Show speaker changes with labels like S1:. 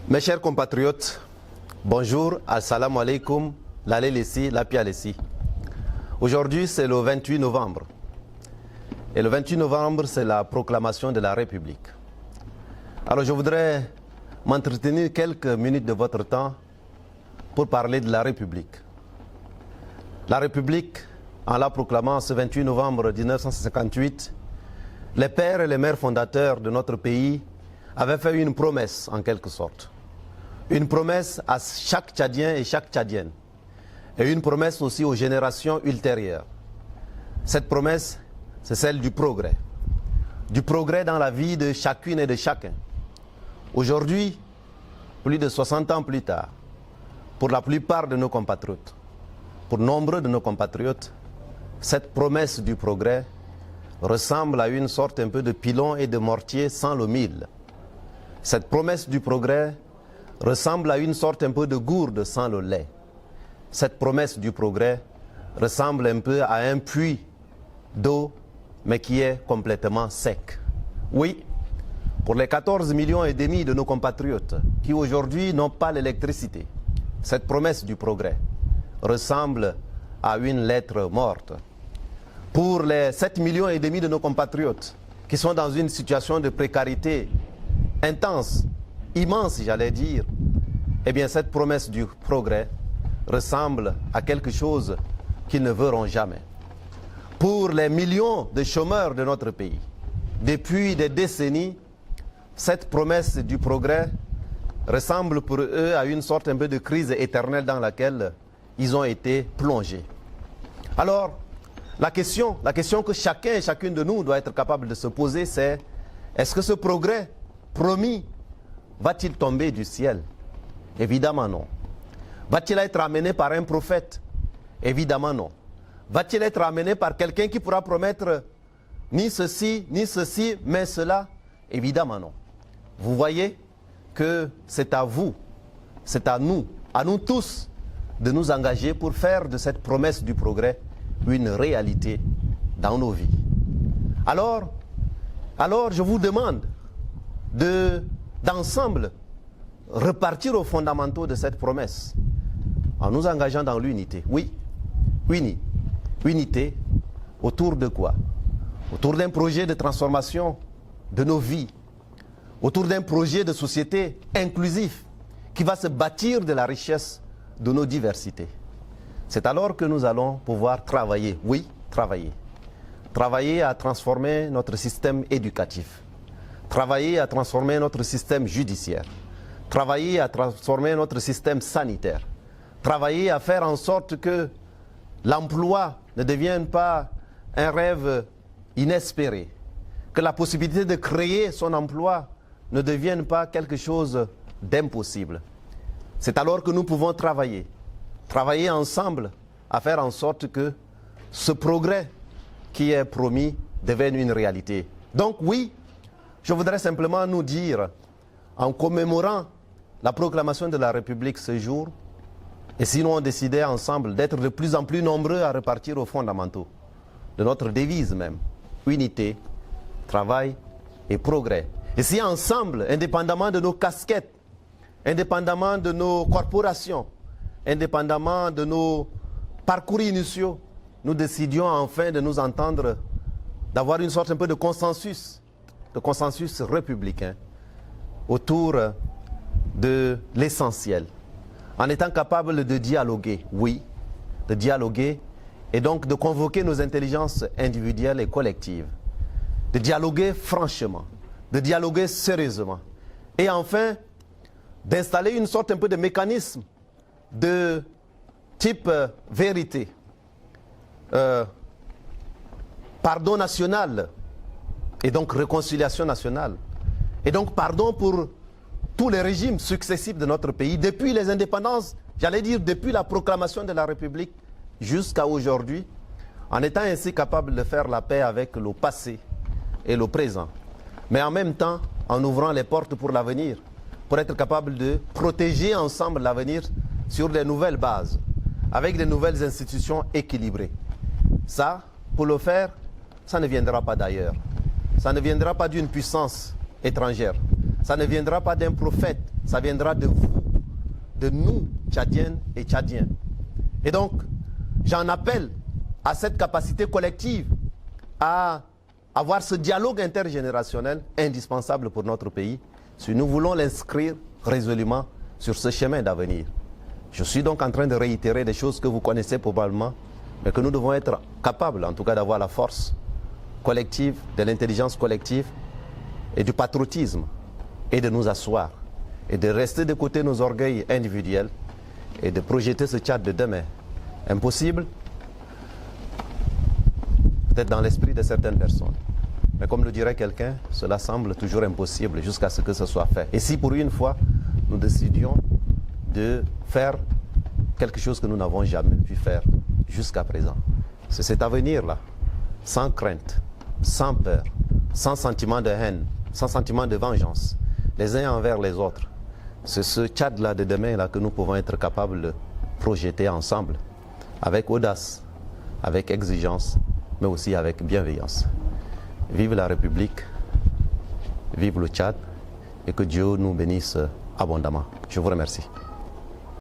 S1: Mes chers compatriotes, bonjour, assalamu alaikum, l'allé lessi, la pia lessi. Aujourd'hui, c'est le 28 novembre. Et le 28 novembre, c'est la proclamation de la République. Alors, je voudrais m'entretenir quelques minutes de votre temps pour parler de la République. La République, en la proclamant ce 28 novembre 1958, les pères et les mères fondateurs de notre pays avaient fait une promesse, en quelque sorte. Une promesse à chaque Tchadien et chaque Tchadienne. Et une promesse aussi aux générations ultérieures. Cette promesse, c'est celle du progrès. Du progrès dans la vie de chacune et de chacun. Aujourd'hui, plus de 60 ans plus tard, pour la plupart de nos compatriotes, pour nombre de nos compatriotes, cette promesse du progrès ressemble à une sorte un peu de pilon et de mortier sans le mille. Cette promesse du progrès ressemble à une sorte un peu de gourde sans le lait. Cette promesse du progrès ressemble un peu à un puits d'eau, mais qui est complètement sec. Oui, pour les 14,5 millions de nos compatriotes qui aujourd'hui n'ont pas l'électricité, cette promesse du progrès ressemble à une lettre morte. Pour les 7,5 millions de nos compatriotes qui sont dans une situation de précarité intense, immense, j'allais dire, eh bien cette promesse du progrès ressemble à quelque chose qu'ils ne verront jamais. Pour les millions de chômeurs de notre pays, depuis des décennies, cette promesse du progrès ressemble pour eux à une sorte un peu de crise éternelle dans laquelle ils ont été plongés. Alors, la question que chacun et chacune de nous doit être capable de se poser, c'est est-ce que ce progrès promis va-t-il tomber du ciel? Évidemment non. Va-t-il être amené par un prophète? Évidemment non. Va-t-il être amené par quelqu'un qui pourra promettre ni ceci, mais cela? Évidemment non. Vous voyez que c'est à vous, c'est à nous tous, de nous engager pour faire de cette promesse du progrès une réalité dans nos vies. Alors je vous demande d'ensemble repartir aux fondamentaux de cette promesse en nous engageant dans l'unité. Oui, unité autour de quoi? Autour d'un projet de transformation de nos vies, autour d'un projet de société inclusif qui va se bâtir de la richesse de nos diversités. C'est alors que nous allons pouvoir travailler, oui, travailler à transformer notre système éducatif, travailler à transformer notre système judiciaire, travailler à transformer notre système sanitaire, travailler à faire en sorte que l'emploi ne devienne pas un rêve inespéré, que la possibilité de créer son emploi ne devienne pas quelque chose d'impossible. C'est alors que nous pouvons travailler ensemble à faire en sorte que ce progrès qui est promis devienne une réalité. Donc oui, je voudrais simplement nous dire, en commémorant la proclamation de la République ce jour, et si nous on décidait ensemble d'être de plus en plus nombreux à repartir aux fondamentaux de notre devise même, unité, travail et progrès. Et si ensemble, indépendamment de nos casquettes, indépendamment de nos corporations, indépendamment de nos parcours initiaux, nous décidions enfin de nous entendre, d'avoir une sorte un peu de consensus républicain autour de l'essentiel, en étant capable de dialoguer, oui, de dialoguer et donc de convoquer nos intelligences individuelles et collectives, de dialoguer franchement, de dialoguer sérieusement et enfin d'installer une sorte un peu de mécanisme de type vérité, pardon national et donc réconciliation nationale et donc pardon pour tous les régimes successifs de notre pays depuis les indépendances, j'allais dire depuis la proclamation de la République jusqu'à aujourd'hui, en étant ainsi capable de faire la paix avec le passé et le présent, mais en même temps en ouvrant les portes pour l'avenir, pour être capable de protéger ensemble l'avenir sur de nouvelles bases, avec de nouvelles institutions équilibrées. Ça, pour le faire, ça ne viendra pas d'ailleurs. ça ne viendra pas d'une puissance étrangère. Ça ne viendra pas d'un prophète. Ça viendra de vous, de nous, Tchadiennes et Tchadiens. Et donc, j'en appelle à cette capacité collective à avoir ce dialogue intergénérationnel indispensable pour notre pays si nous voulons l'inscrire résolument sur ce chemin d'avenir. Je suis donc en train de réitérer des choses que vous connaissez probablement, mais que nous devons être capables, en tout cas, d'avoir la force collective, de l'intelligence collective et du patriotisme, et de nous asseoir, et de rester de côté nos orgueils individuels, et de projeter ce Tchad de demain. Impossible, peut-être dans l'esprit de certaines personnes. Mais comme le dirait quelqu'un, cela semble toujours impossible jusqu'à ce que ce soit fait. Et si pour une fois, nous décidions de faire quelque chose que nous n'avons jamais pu faire jusqu'à présent, c'est cet avenir-là, sans crainte, sans peur, sans sentiment de haine, sans sentiment de vengeance, les uns envers les autres. C'est ce Tchad-là de demain-là que nous pouvons être capables de projeter ensemble, avec audace, avec exigence, mais aussi avec bienveillance. Vive la République, vive le Tchad, et que Dieu nous bénisse abondamment. Je vous remercie.